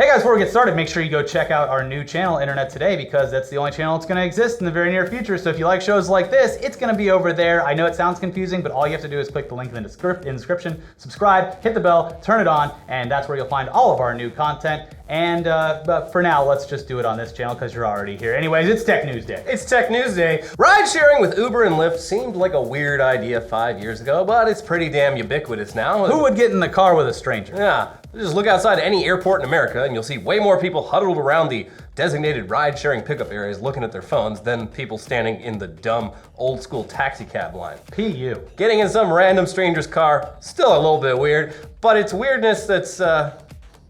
Hey guys, before we get started, make sure you go check out our new channel, Internet Today, because that's the only channel that's going to exist in the very near future. So if you like shows like this, it's going to be over there. I know it sounds confusing, but all you have to do is click the link in the description, subscribe, hit the bell, turn it on, and that's where you'll find all of our new content. And but for now, let's just do it on this channel because you're already here. Anyways, it's Tech News Day. It's Tech News Day. Ride sharing with Uber and Lyft seemed like a weird idea 5 years ago, but it's pretty damn ubiquitous now. Who would get in the car with a stranger? Yeah, just look outside any airport in America and you'll see way more people huddled around the designated ride-sharing pickup areas looking at their phones than people standing in the dumb, old-school taxi cab line. PU. Getting in some random stranger's car, still a little bit weird, but it's weirdness that's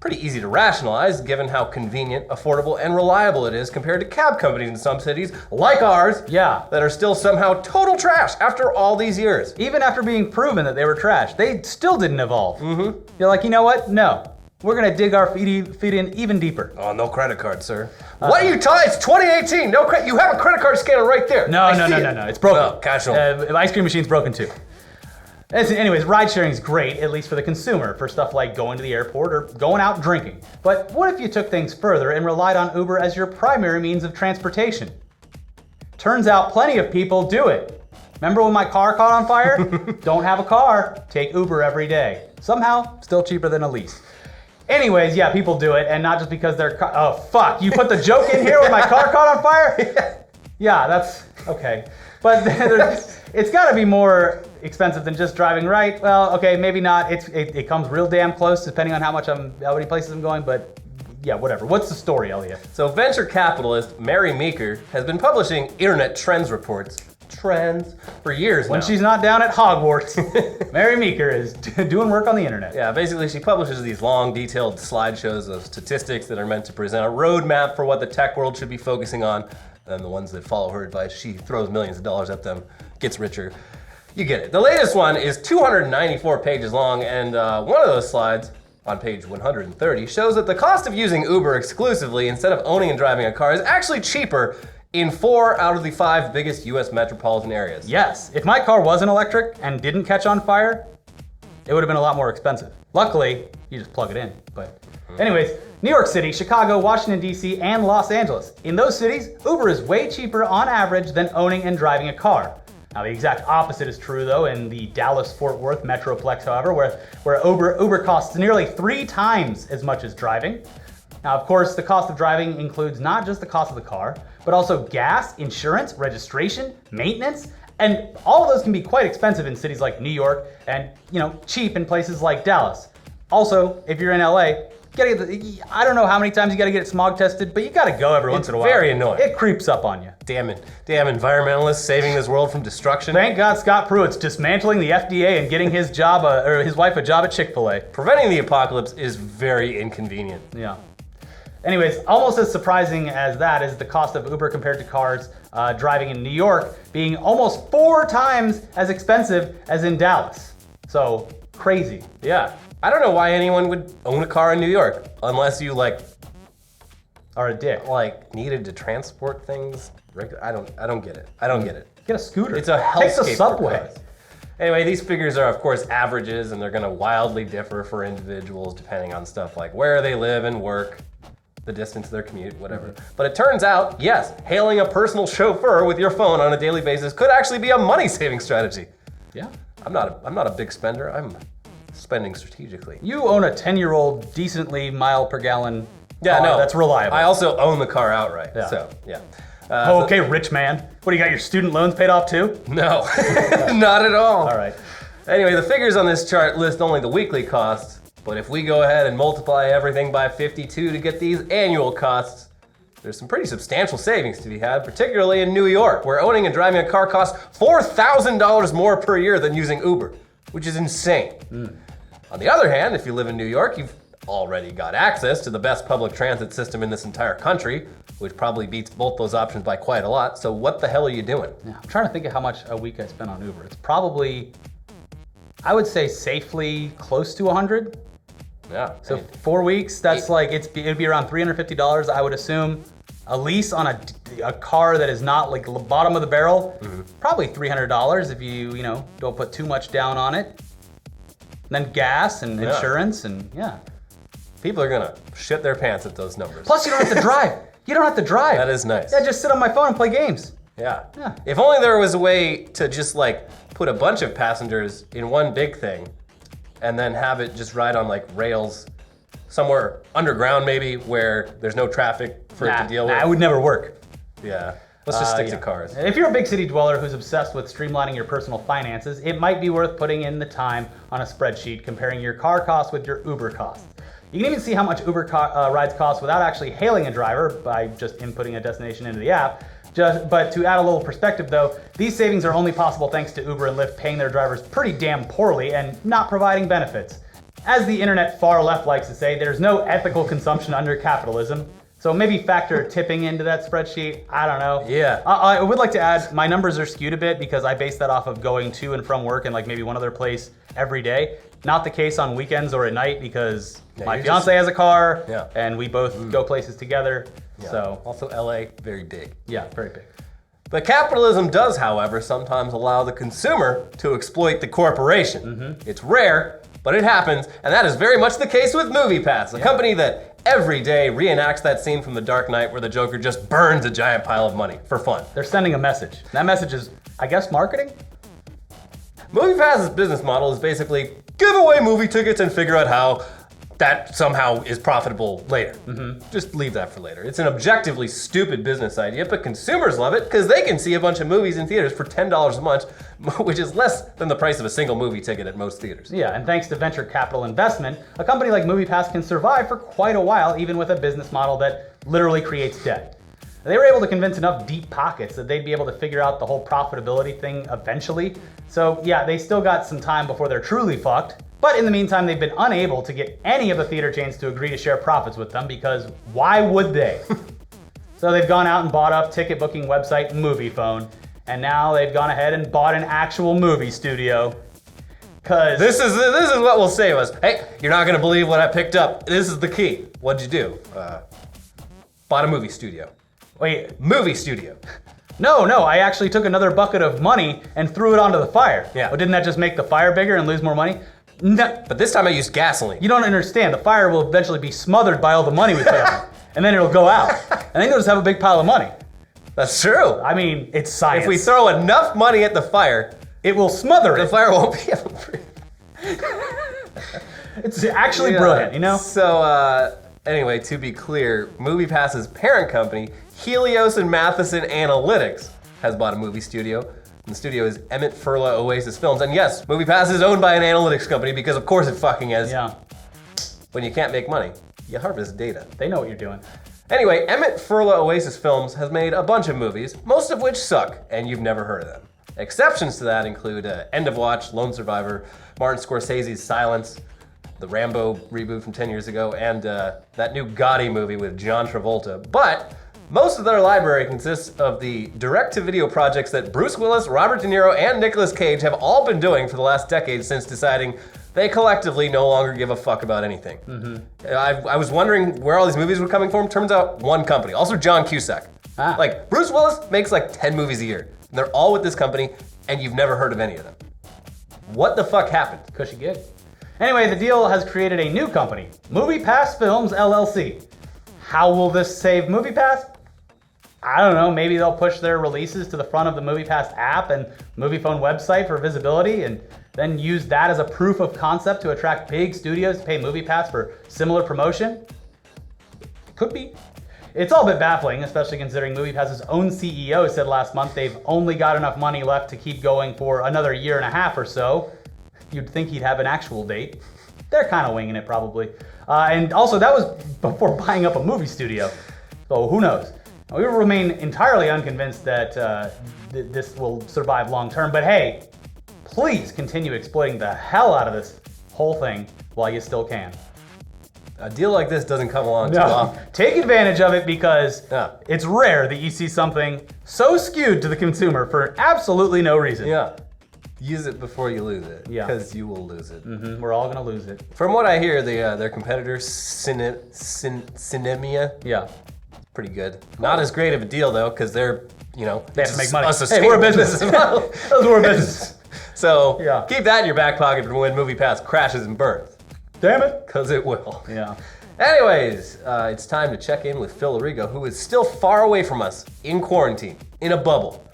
pretty easy to rationalize given how convenient, affordable, and reliable it is compared to cab companies in some cities, like ours, that are still somehow total trash after all these years. Even after being proven that they were trash, they still didn't evolve. You're like, you know what? No. We're gonna dig our feet in even deeper. Oh, no credit card, sir. What are you talking? It's 2018. No credit. You have a credit card scanner right there. No. It's broken. No, cash only. The ice cream machine's broken too. Anyways, ride sharing is great, at least for the consumer, for stuff like going to the airport or going out drinking. But what if you took things further and relied on Uber as your primary means of transportation? Turns out plenty of people do it. Remember when my car caught on fire? Don't have a car, take Uber every day. Somehow, still cheaper than a lease. Anyways, yeah, people do it, and not just because they're oh, fuck, you put the joke in here when my car caught on fire? Yeah, that's okay. But it's gotta be more expensive than just driving right. Well, okay, maybe not. It comes real damn close depending on how many places I'm going, but yeah, whatever. What's the story, Elliot? So venture capitalist Mary Meeker has been publishing internet trends reports, for years now. When she's not down at Hogwarts, Mary Meeker is doing work on the internet. Yeah, basically she publishes these long, detailed slideshows of statistics that are meant to present a roadmap for what the tech world should be focusing on. And the ones that follow her advice, she throws millions of dollars at them, gets richer. You get it. The latest one is 294 pages long, and one of those slides, on page 130, shows that the cost of using Uber exclusively instead of owning and driving a car is actually cheaper in 4 out of the 5 biggest US metropolitan areas. Yes, if my car wasn't electric and didn't catch on fire, it would have been a lot more expensive. Luckily, you just plug it in, but anyways, New York City, Chicago, Washington, DC, and Los Angeles. In those cities, Uber is way cheaper on average than owning and driving a car. Now, the exact opposite is true, though, in the Dallas-Fort Worth Metroplex, however, where Uber costs nearly 3 times as much as driving. Now, of course, the cost of driving includes not just the cost of the car, but also gas, insurance, registration, maintenance, and all of those can be quite expensive in cities like New York and, cheap in places like Dallas. Also, if you're in LA, I don't know how many times you gotta get it smog tested, but you gotta go every once in a while. It's very annoying. It creeps up on you. Damn environmentalists saving this world from destruction. Thank God Scott Pruitt's dismantling the FDA and getting his wife a job at Chick-fil-A. Preventing the apocalypse is very inconvenient. Yeah. Anyways, almost as surprising as that is the cost of Uber compared to cars driving in New York being almost 4 times as expensive as in Dallas. So, crazy. Yeah. I don't know why anyone would own a car in New York unless you are a dick. Needed to transport things. I don't get it. I don't get it. Get a scooter. It's a hellscape. Take the subway. Anyway, these figures are of course averages and they're gonna wildly differ for individuals depending on stuff like where they live and work, the distance of their commute, whatever. But it turns out, yes, hailing a personal chauffeur with your phone on a daily basis could actually be a money-saving strategy. Yeah. I'm not a big spender. I'm spending strategically. You own a 10-year-old decently mile per gallon car that's reliable. I also own the car outright. Yeah. So, yeah. Okay, rich man. What, do you got your student loans paid off too? No, not at all. All right. Anyway, the figures on this chart list only the weekly costs, but if we go ahead and multiply everything by 52 to get these annual costs, there's some pretty substantial savings to be had, particularly in New York, where owning and driving a car costs $4,000 more per year than using Uber, which is insane. On the other hand, if you live in New York, you've already got access to the best public transit system in this entire country, which probably beats both those options by quite a lot. So what the hell are you doing? Yeah, I'm trying to think of how much a week I spend on Uber. It's probably, I would say safely close to 100. Yeah. So 4 weeks, that's it'd be around $350, I would assume. A lease on a car that is not like the bottom of the barrel, probably $300 if you don't put too much down on it. And then gas and insurance and People are gonna shit their pants at those numbers. Plus, you don't have to drive. You don't have to drive. That is nice. Yeah, just sit on my phone and play games. Yeah. Yeah. If only there was a way to just like put a bunch of passengers in one big thing and then have it just ride on like rails somewhere underground maybe where there's no traffic for it to deal with. It would never work. Yeah. Let's just stick to cars. If you're a big city dweller who's obsessed with streamlining your personal finances, it might be worth putting in the time on a spreadsheet comparing your car costs with your Uber costs. You can even see how much Uber rides cost without actually hailing a driver by just inputting a destination into the app. But to add a little perspective though, these savings are only possible thanks to Uber and Lyft paying their drivers pretty damn poorly and not providing benefits. As the internet far left likes to say, there's no ethical consumption under capitalism. So maybe factor tipping into that spreadsheet. I don't know. Yeah. I would like to add, my numbers are skewed a bit because I base that off of going to and from work and like maybe one other place every day. Not the case on weekends or at night because my fiance has a car and we both go places together. Yeah. So also LA, very big. Yeah, very big. But capitalism does, however, sometimes allow the consumer to exploit the corporation. It's rare, but it happens, and that is very much the case with MoviePass, a company that every day reenacts that scene from The Dark Knight where the Joker just burns a giant pile of money for fun. They're sending a message. That message is, I guess, marketing? MoviePass's business model is basically give away movie tickets and figure out how that somehow is profitable later. Just leave that for later. It's an objectively stupid business idea, but consumers love it because they can see a bunch of movies in theaters for $10 a month, which is less than the price of a single movie ticket at most theaters. Yeah, and thanks to venture capital investment, a company like MoviePass can survive for quite a while, even with a business model that literally creates debt. They were able to convince enough deep pockets that they'd be able to figure out the whole profitability thing eventually. So yeah, they still got some time before they're truly fucked. But in the meantime, they've been unable to get any of the theater chains to agree to share profits with them because why would they? So they've gone out and bought up ticket booking website MoviePhone, and now they've gone ahead and bought an actual movie studio. Cause this is what will save us. Hey, you're not gonna believe what I picked up. This is the key. What'd you do? Bought a movie studio. Wait, movie studio. No, I actually took another bucket of money and threw it onto the fire. Yeah. But didn't that just make the fire bigger and lose more money? No. But this time I used gasoline. You don't understand. The fire will eventually be smothered by all the money we put out. And then it'll go out. And then you'll just have a big pile of money. That's true. I mean, it's science. If we throw enough money at the fire, it will smother it. The fire won't be able to breathe. It's actually brilliant, you know? So, anyway, to be clear, MoviePass's parent company, Helios and Matheson Analytics, has bought a movie studio. And the studio is Emmett Furla Oasis Films. And yes, MoviePass is owned by an analytics company because of course it fucking is. Yeah. When you can't make money, you harvest data. They know what you're doing. Anyway, Emmett Furla Oasis Films has made a bunch of movies, most of which suck, and you've never heard of them. Exceptions to that include End of Watch, Lone Survivor, Martin Scorsese's Silence, the Rambo reboot from 10 years ago, and that new Gotti movie with John Travolta. But most of their library consists of the direct-to-video projects that Bruce Willis, Robert De Niro, and Nicolas Cage have all been doing for the last decade since deciding they collectively no longer give a fuck about anything. I was wondering where all these movies were coming from. Turns out one company. Also John Cusack. Like, Bruce Willis makes like 10 movies a year. And they're all with this company, and you've never heard of any of them. What the fuck happened? Cushy gig. Anyway, the deal has created a new company, MoviePass Films LLC. How will this save MoviePass? I don't know, maybe they'll push their releases to the front of the MoviePass app and MoviePhone website for visibility and then use that as a proof of concept to attract big studios to pay MoviePass for similar promotion? Could be. It's all a bit baffling, especially considering MoviePass's own CEO said last month they've only got enough money left to keep going for another year and a half or so. You'd think he'd have an actual date. They're kind of winging it probably. And also that was before buying up a movie studio. So who knows? We will remain entirely unconvinced that this will survive long term, but hey, please continue exploiting the hell out of this whole thing while you still can. A deal like this doesn't come along too often. Take advantage of it because it's rare that you see something so skewed to the consumer for absolutely no reason. Yeah. Use it before you lose it, Yeah. because you will lose it. We're all gonna lose it. From what I hear, their competitor, Cinemia, Yeah. pretty good. Not as great of a deal though, because they're, They have to make money. Hey, we're a business. We're a business. So Yeah. keep that in your back pocket for when MoviePass crashes and burns. Damn it. Because it will. Yeah. Anyways, it's time to check in with Phil Arrigo, who is still far away from us, in quarantine, in a bubble.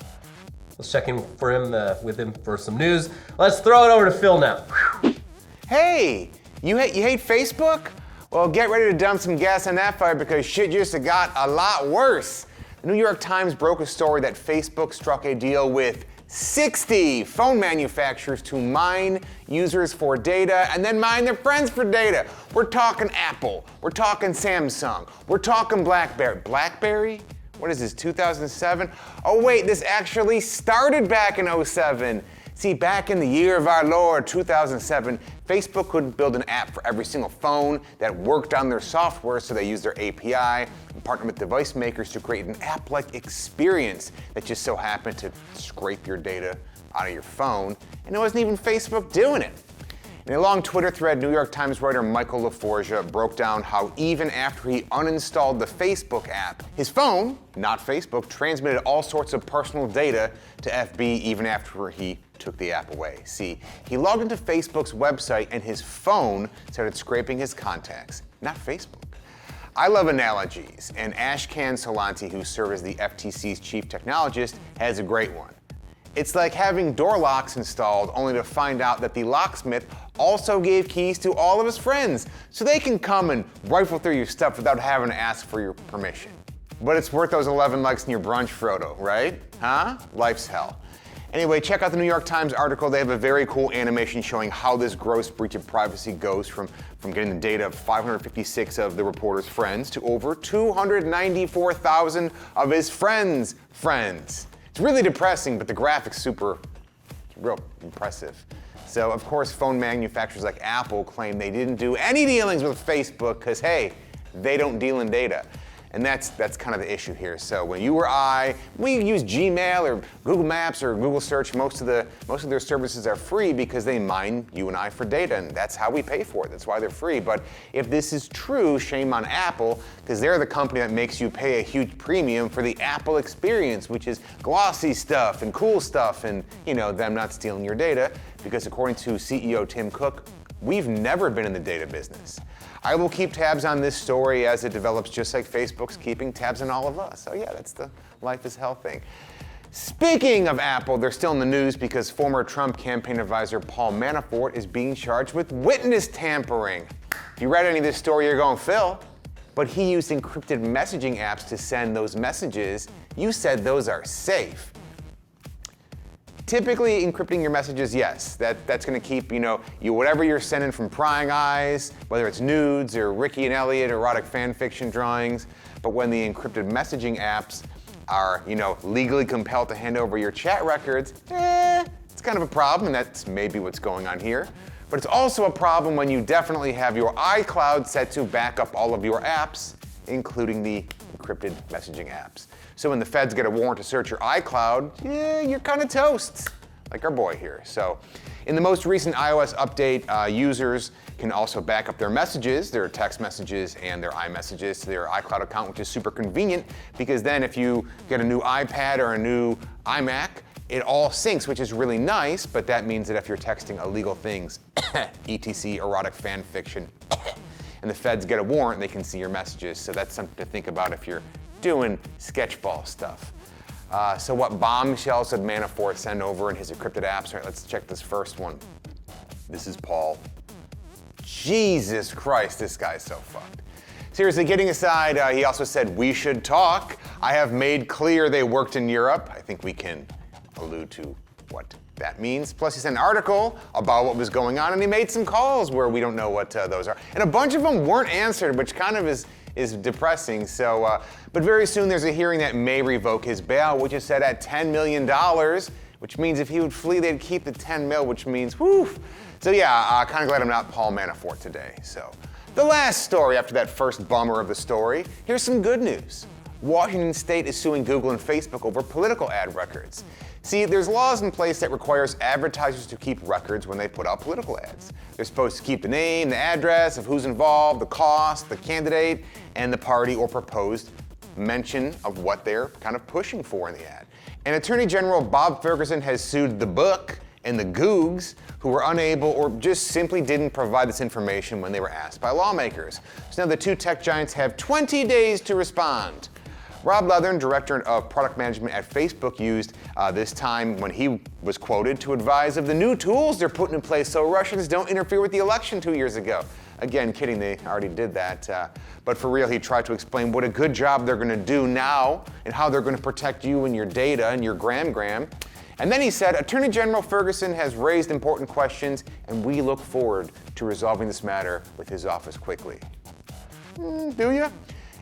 Let's check in with him for some news. Let's throw it over to Phil now. Hey, you hate Facebook? Well, get ready to dump some gas on that fire because shit just got a lot worse. The New York Times broke a story that Facebook struck a deal with 60 phone manufacturers to mine users for data and then mine their friends for data. We're talking Apple, we're talking Samsung, we're talking BlackBerry. BlackBerry? What is this, 2007? Oh wait, this actually started back in 07. See, back in the year of our Lord, 2007, Facebook could build an app for every single phone that worked on their software, so they used their API and partnered with device makers to create an app-like experience that just so happened to scrape your data out of your phone, and it wasn't even Facebook doing it. In a long Twitter thread, New York Times writer Michael LaForgia broke down how even after he uninstalled the Facebook app, his phone, not Facebook, transmitted all sorts of personal data to FB even after he took the app away. See, he logged into Facebook's website and his phone started scraping his contacts, not Facebook. I love analogies, and Ashkan Solanti, who served as the FTC's chief technologist, has a great one. It's like having door locks installed only to find out that the locksmith also gave keys to all of his friends, so they can come and rifle through your stuff without having to ask for your permission. But it's worth those 11 likes in your brunch, Frodo, right? Huh? Life's hell. Anyway, check out the New York Times article. They have a very cool animation showing how this gross breach of privacy goes from getting the data of 556 of the reporter's friends to over 294,000 of his friends' friends. It's really depressing, but the graphics real impressive. So, of course, phone manufacturers like Apple claim they didn't do any dealings with Facebook because, hey, they don't deal in data. And that's kind of the issue here. So when you or I, we use Gmail or Google Maps or Google Search, most of their services are free because they mine you and I for data, and that's how we pay for it. That's why they're free. But if this is true, shame on Apple, because they're the company that makes you pay a huge premium for the Apple experience, which is glossy stuff and cool stuff and, them not stealing your data. Because according to CEO Tim Cook, we've never been in the data business. I will keep tabs on this story as it develops, just like Facebook's keeping tabs on all of us. So yeah, that's the life is hell thing. Speaking of Apple, they're still in the news because former Trump campaign advisor Paul Manafort is being charged with witness tampering. If you read any of this story, you're going, Phil, but he used encrypted messaging apps to send those messages. You said those are safe. Typically, encrypting your messages, yes, that's going to keep, whatever you're sending from prying eyes, whether it's nudes or Ricky and Elliot erotic fan fiction drawings. But when the encrypted messaging apps are, legally compelled to hand over your chat records, it's kind of a problem, and that's maybe what's going on here. But it's also a problem when you definitely have your iCloud set to back up all of your apps, including the encrypted messaging apps. So when the feds get a warrant to search your iCloud, you're kind of toast, like our boy here. So in the most recent iOS update, users can also back up their messages, their text messages and their iMessages to their iCloud account, which is super convenient because then if you get a new iPad or a new iMac, it all syncs, which is really nice, but that means that if you're texting illegal things, etc. erotic fan fiction, and the feds get a warrant, they can see your messages. So that's something to think about if you're doing sketchball stuff. So what bombshells did Manafort send over in his encrypted apps? All right, let's check this first one. This is Paul. Jesus Christ, this guy's so fucked. Seriously, kidding aside, he also said, we should talk. I have made clear they worked in Europe. I think we can allude to what that means. Plus, he sent an article about what was going on, and he made some calls where we don't know what those are. And a bunch of them weren't answered, which kind of is depressing. So, but very soon there's a hearing that may revoke his bail, which is set at $10 million, which means if he would flee, they'd keep the 10 mil, which means, whoo. So yeah, kind of glad I'm not Paul Manafort today. So the last story after that first bummer of the story, here's some good news. Washington State is suing Google and Facebook over political ad records. See, there's laws in place that requires advertisers to keep records when they put out political ads. They're supposed to keep the name, the address of who's involved, the cost, the candidate, and the party or proposed mention of what they're kind of pushing for in the ad. And Attorney General Bob Ferguson has sued the book and the Googs, who were unable or just simply didn't provide this information when they were asked by lawmakers. So now the two tech giants have 20 days to respond. Rob Leathern, director of product management at Facebook, used this time when he was quoted to advise of the new tools they're putting in place so Russians don't interfere with the election 2 years ago. Again, kidding, they already did that. But for real, he tried to explain what a good job they're going to do now and how they're going to protect you and your data and your gram. And then he said, Attorney General Ferguson has raised important questions and we look forward to resolving this matter with his office quickly. Do you?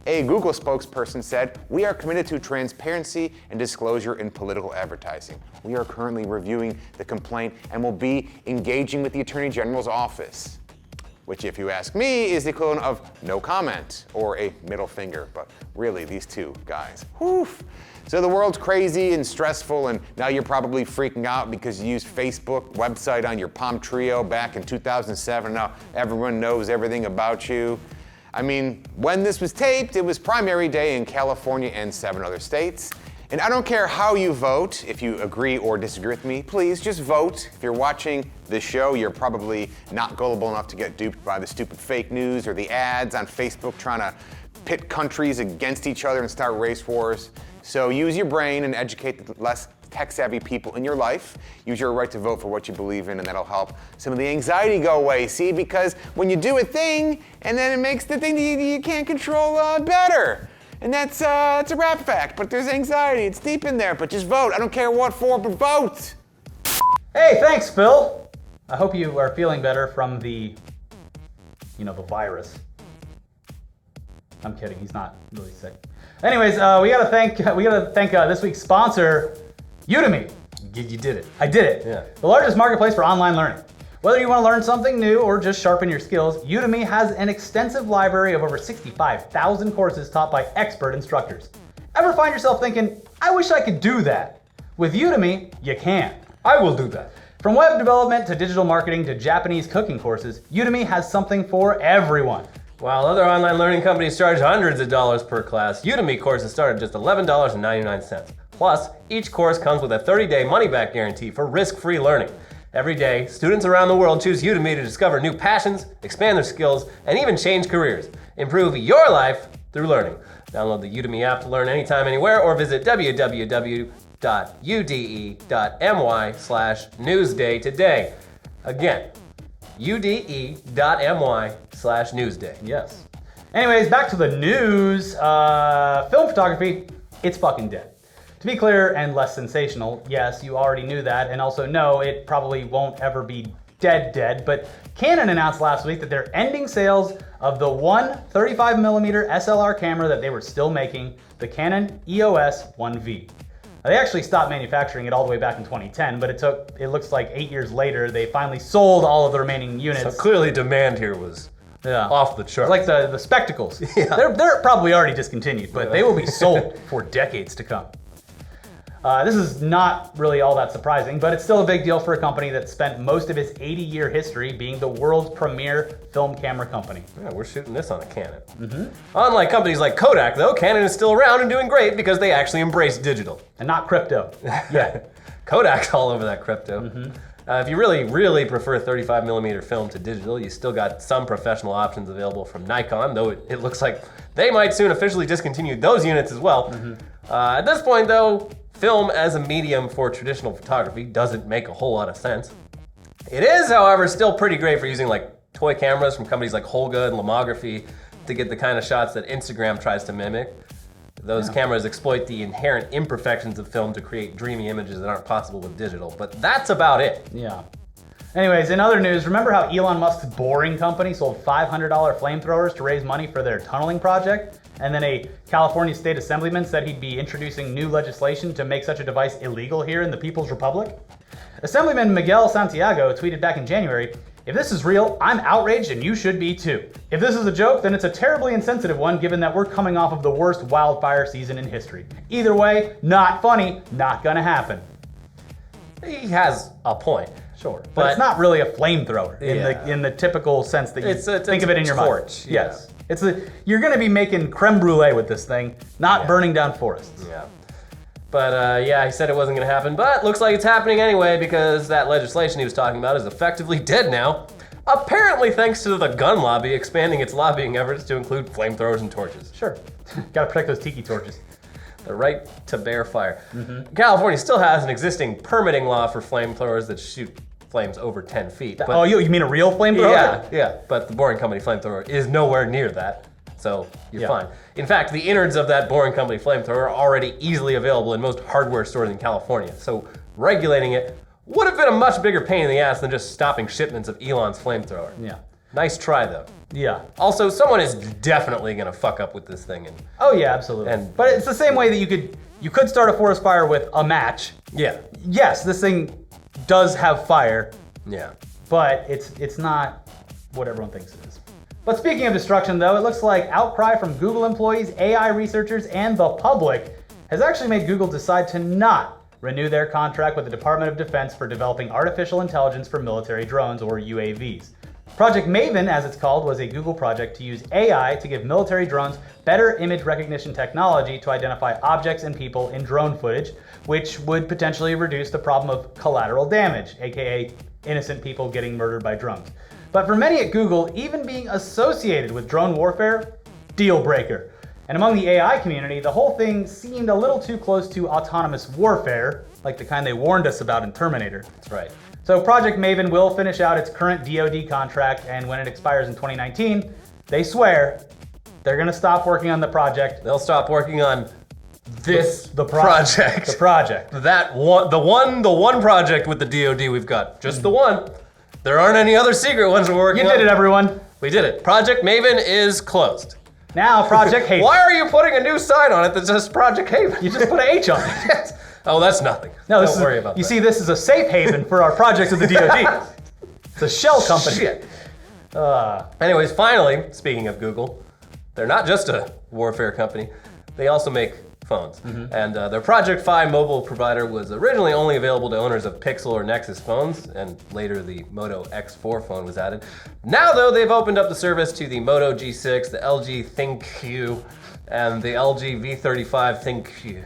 A Google spokesperson said, we are committed to transparency and disclosure in political advertising. We are currently reviewing the complaint and will be engaging with the Attorney General's office. Which, if you ask me, is the equivalent of no comment or a middle finger. But really, these two guys, whew. So the world's crazy and stressful, and now you're probably freaking out because you used Facebook website on your Palm Trio back in 2007. Now everyone knows everything about you. I mean, when this was taped, it was primary day in California and 7 other states. And I don't care how you vote, if you agree or disagree with me, please just vote. If you're watching this show, you're probably not gullible enough to get duped by the stupid fake news or the ads on Facebook trying to pit countries against each other and start race wars. So use your brain and educate the less tech-savvy people in your life. Use your right to vote for what you believe in, and that'll help some of the anxiety go away, see? Because when you do a thing, and then it makes the thing that you can't control better. And that's it's a rap fact, but there's anxiety. It's deep in there, but just vote. I don't care what for, but vote. Hey, thanks, Phil. I hope you are feeling better from the virus. I'm kidding. He's not really sick. Anyways, we gotta thank this week's sponsor, Udemy. You did it. I did it. Yeah. The largest marketplace for online learning. Whether you want to learn something new or just sharpen your skills, Udemy has an extensive library of over 65,000 courses taught by expert instructors. Ever find yourself thinking, I wish I could do that? With Udemy, you can. I will do that. From web development to digital marketing to Japanese cooking courses, Udemy has something for everyone. While other online learning companies charge hundreds of dollars per class, Udemy courses start at just $11.99. Plus, each course comes with a 30-day money-back guarantee for risk-free learning. Every day, students around the world choose Udemy to discover new passions, expand their skills, and even change careers. Improve your life through learning. Download the Udemy app to learn anytime, anywhere, or visit www.ude.my/newsday today. Again, ude.my/newsday. Yes. Anyways, back to the news. Film photography, it's fucking dead. To be clear and less sensational, yes, you already knew that, and also no, it probably won't ever be dead, but Canon announced last week that they're ending sales of the one 35mm SLR camera that they were still making, the Canon EOS 1V. Now, they actually stopped manufacturing it all the way back in 2010, but it looks like 8 years later, they finally sold all of the remaining units. So clearly demand here was off the charts. Like the spectacles. Yeah. They're probably already discontinued, but they will be sold for decades to come. This is not really all that surprising, but it's still a big deal for a company that spent most of its 80-year history being the world's premier film camera company. Yeah, we're shooting this on a Canon. Mm-hmm. Unlike companies like Kodak, though, Canon is still around and doing great because they actually embrace digital. And not crypto. Yeah. Kodak's all over that crypto. Mm-hmm. If you really prefer 35mm film to digital, you still got some professional options available from Nikon, though it looks like they might soon officially discontinue those units as well. Mm-hmm. At this point, though, film as a medium for traditional photography doesn't make a whole lot of sense. It is, however, still pretty great for using like toy cameras from companies like Holga and Lomography to get the kind of shots that Instagram tries to mimic. Those cameras exploit the inherent imperfections of film to create dreamy images that aren't possible with digital, but that's about it. Yeah. Anyways, in other news, remember how Elon Musk's Boring Company sold $500 flamethrowers to raise money for their tunneling project? And then a California state assemblyman said he'd be introducing new legislation to make such a device illegal here in the People's Republic? Assemblyman Miguel Santiago tweeted back in January, "If this is real, I'm outraged and you should be too. If this is a joke, then it's a terribly insensitive one given that we're coming off of the worst wildfire season in history. Either way, not funny, not gonna happen." He has a point. Sure, but it's not really a flamethrower in the typical sense that you think of it in your torch, mind. Yes. You're going to be making creme brulee with this thing, not burning down forests. Yeah. But yeah, he said it wasn't going to happen, but looks like it's happening anyway because that legislation he was talking about is effectively dead now. Apparently thanks to the gun lobby expanding its lobbying efforts to include flamethrowers and torches. Sure. Gotta protect those tiki torches. The right to bear fire. California still has an existing permitting law for flamethrowers that shoot flames over 10 feet. But, Oh, you mean a real flamethrower? yeah, but the Boring Company flamethrower is nowhere near that, so you're fine. In fact, the innards of that Boring Company flamethrower are already easily available in most hardware stores in California, so regulating it would have been a much bigger pain in the ass than just stopping shipments of Elon's flamethrower. Yeah. Nice try, though. Yeah. Also, someone is definitely gonna fuck up with this thing. And Oh yeah, absolutely. But it's the same way that you could start a forest fire with a match. yeah, Yes, this thing does have fire, yeah. but it's not what everyone thinks it is. But speaking of destruction though, it looks like outcry from Google employees, AI researchers, and the public has actually made Google decide to not renew their contract with the Department of Defense for developing artificial intelligence for military drones, or UAVs. Project Maven, as it's called, was a Google project to use AI to give military drones better image recognition technology to identify objects and people in drone footage, which would potentially reduce the problem of collateral damage, aka innocent people getting murdered by drones. But for many at Google, even being associated with drone warfare, deal breaker. And among the AI community, the whole thing seemed a little too close to autonomous warfare, like the kind they warned us about in Terminator. That's right. So Project Maven will finish out its current DoD contract, and when it expires in 2019, they swear they're gonna stop working on the project. They'll stop working on this The project. The project. That one, the one project with the DoD we've got, just the one. There aren't any other secret ones we're working You on. did it, everyone. We did it. Project Maven is closed. Now Project Haven. Why are you putting a new sign on it that says Project Haven? You just put an H on it. Oh, that's nothing. No, Don't worry about you that. see, this is a safe haven for our projects with the DoD. It's a shell company. Shit. Anyways, finally, speaking of Google, they're not just a warfare company. They also make phones. And their Project Fi mobile provider was originally only available to owners of Pixel or Nexus phones, and later the Moto X4 phone was added. Now, though, they've opened up the service to the Moto G6, the LG ThinQ, and the LG V35 ThinQ.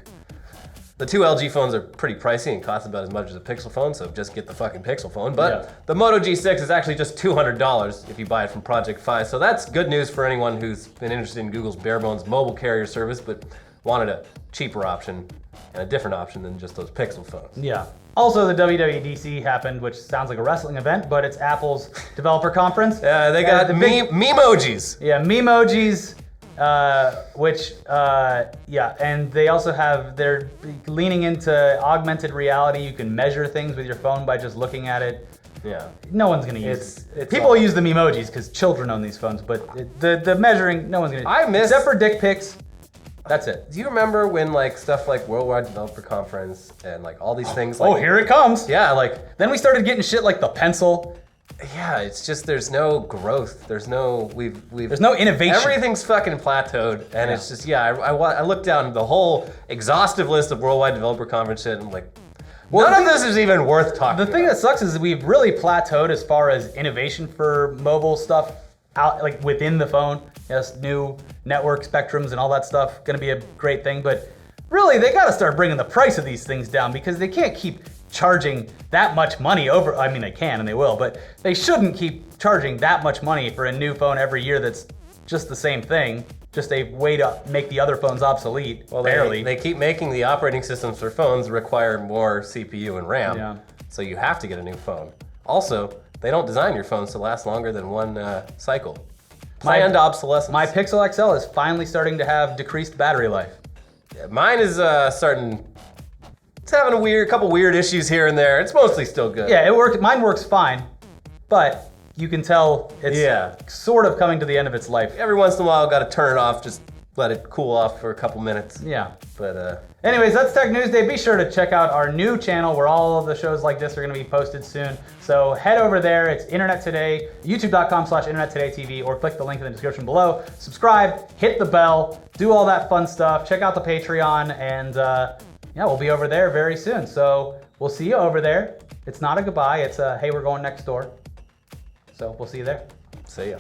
The two LG phones are pretty pricey and cost about as much as a Pixel phone, so just get the fucking Pixel phone. But the Moto G6 is actually just $200 if you buy it from Project Fi, so that's good news for anyone who's been interested in Google's bare bones mobile carrier service, but wanted a cheaper option and a different option than just those Pixel phones. Yeah. Also, the WWDC happened, which sounds like a wrestling event, but it's Apple's developer conference. They got the big- memojis. Yeah, memojis, and they also they're leaning into augmented reality. You can measure things with your phone by just looking at it. Yeah. No one's gonna use It's People use the memojis because children own these phones, but the measuring, no one's gonna except for dick pics. That's it. Do you remember when like stuff like Worldwide Developer Conference and like all these things? Oh, Like, here it comes. yeah, like Then we started getting shit like the pencil. yeah, it's just there's no growth. There's no There's no innovation. Everything's fucking plateaued, and it's just I looked down the whole exhaustive list of Worldwide Developer Conference shit, and I'm like, none of this is even worth talking The thing about. that sucks is we've really plateaued as far as innovation for mobile stuff out like within the phone. Yes, new network spectrums and all that stuff gonna be a great thing, but really they gotta start bringing the price of these things down because they can't keep charging that much money over. I mean, they can and they will, but they shouldn't keep charging that much money for a new phone every year that's just the same thing, just a way to make the other phones obsolete. Well, barely. they keep making the operating systems for phones require more CPU and RAM, Yeah. so you have to get a new phone. Also, they don't design your phones to last longer than one cycle. Planned obsolescence. My Pixel XL is finally starting to have decreased battery life. Mine is starting. It's having a couple weird issues here and there. It's mostly still good. Yeah, it worked. Mine works fine, but you can tell it's sort of coming to the end of its life. Every once in a while, got to turn it off, just let it cool off for a couple minutes. Yeah. But Anyways, that's Tech News Day. Be sure to check out our new channel where all of the shows like this are going to be posted soon. So head over there. It's Internet Today, youtube.com/InternetTodayTV, or click the link in the description below. Subscribe, hit the bell, do all that fun stuff. Check out the Patreon, and we'll be over there very soon. So we'll see you over there. It's not a goodbye. It's a, hey, we're going next door. So we'll see you there. see ya.